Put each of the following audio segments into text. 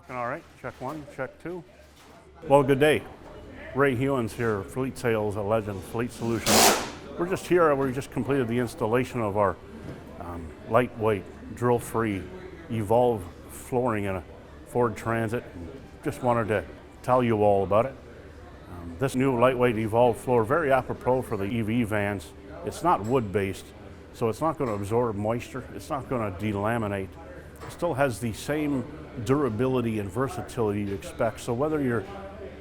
Looking all right. Check one, check two. Well, good day. Ray Hewins here, Fleet Sales at Legend Fleet Solutions. We're just here. We just completed the installation of our lightweight, drill-free, Evolve flooring in a Ford Transit. Just wanted to tell you all about it. This new lightweight Evolve floor, very apropos for the EV vans. It's not wood-based, so it's not going to absorb moisture. It's not going to delaminate. It still has the same durability and versatility you expect. So whether you're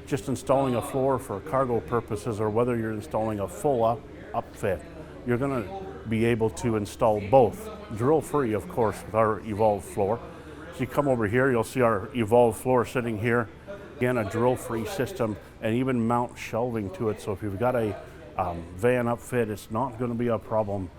just installing a floor for cargo purposes or whether you're installing a full upfit, you're going to be able to install both. Drill-free, of course, with our Evolve floor. So you come over here, you'll see our Evolve floor sitting here. Again, a drill-free system, and even mount shelving to it. So if you've got a van upfit, it's not going to be a problem.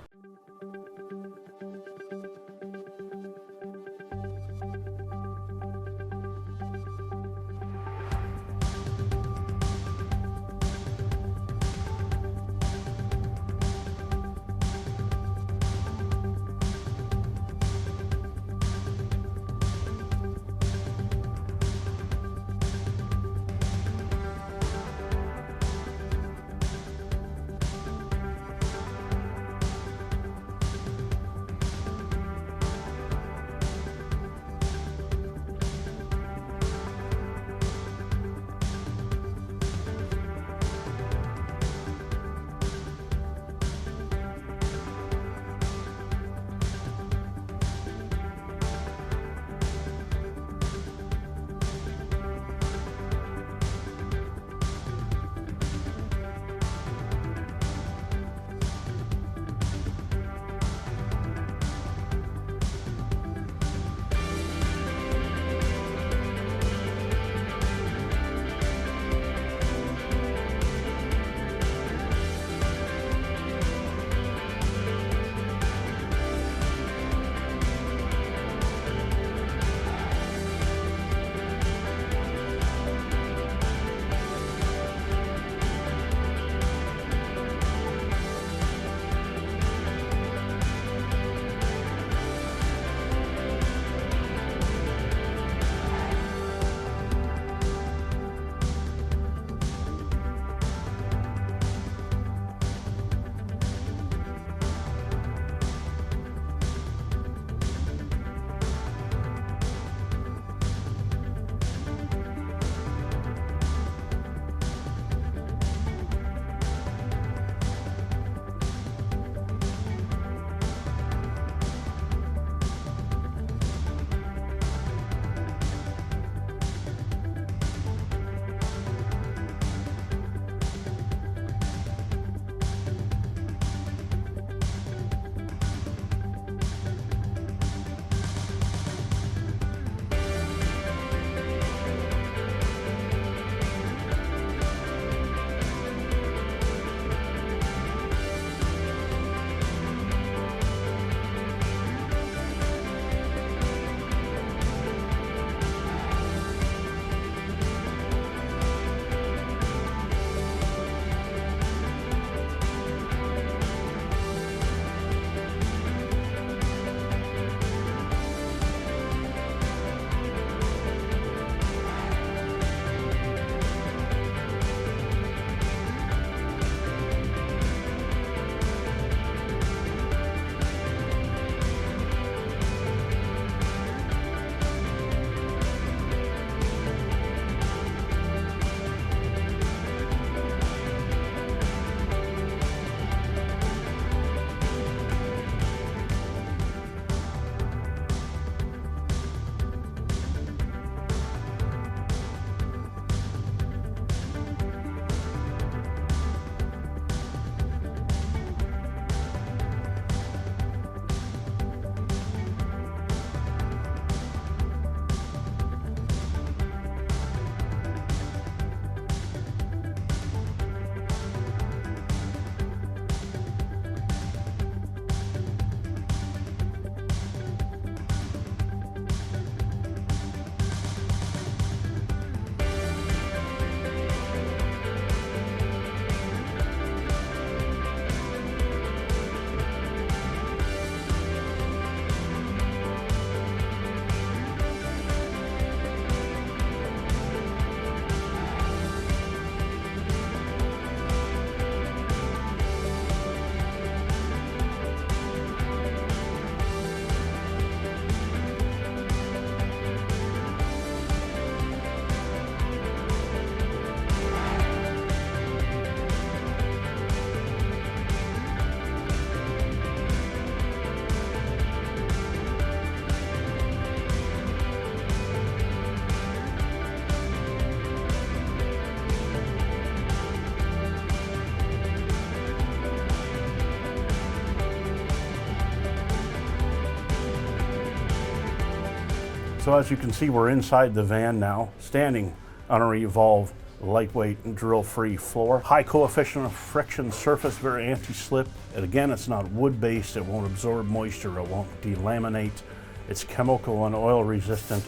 So as you can see, we're inside the van now, standing on a Revolve lightweight and drill-free floor. High coefficient of friction surface, very anti-slip. And again, it's not wood-based, it won't absorb moisture, it won't delaminate. It's chemical and oil resistant.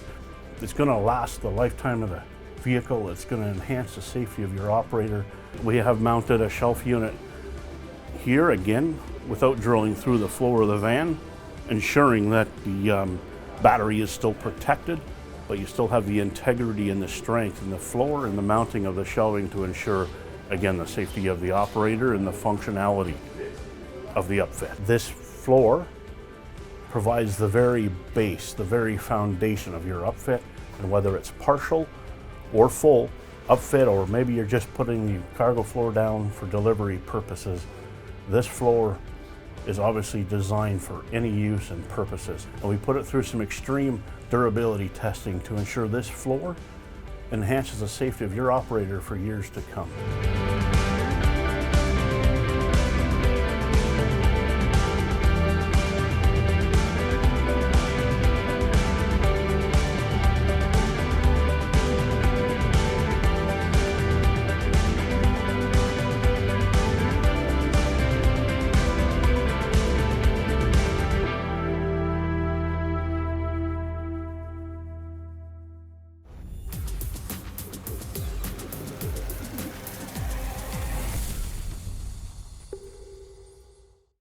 It's gonna last the lifetime of the vehicle. It's gonna enhance the safety of your operator. We have mounted a shelf unit here, again, without drilling through the floor of the van, ensuring that the battery is still protected, but you still have the integrity and the strength in the floor and the mounting of the shelving to ensure, again, the safety of the operator and the functionality of the upfit. This floor provides the very base, the very foundation of your upfit, and whether it's partial or full upfit, or maybe you're just putting the cargo floor down for delivery purposes, this floor is obviously designed for any use and purposes. And we put it through some extreme durability testing to ensure this floor enhances the safety of your operator for years to come.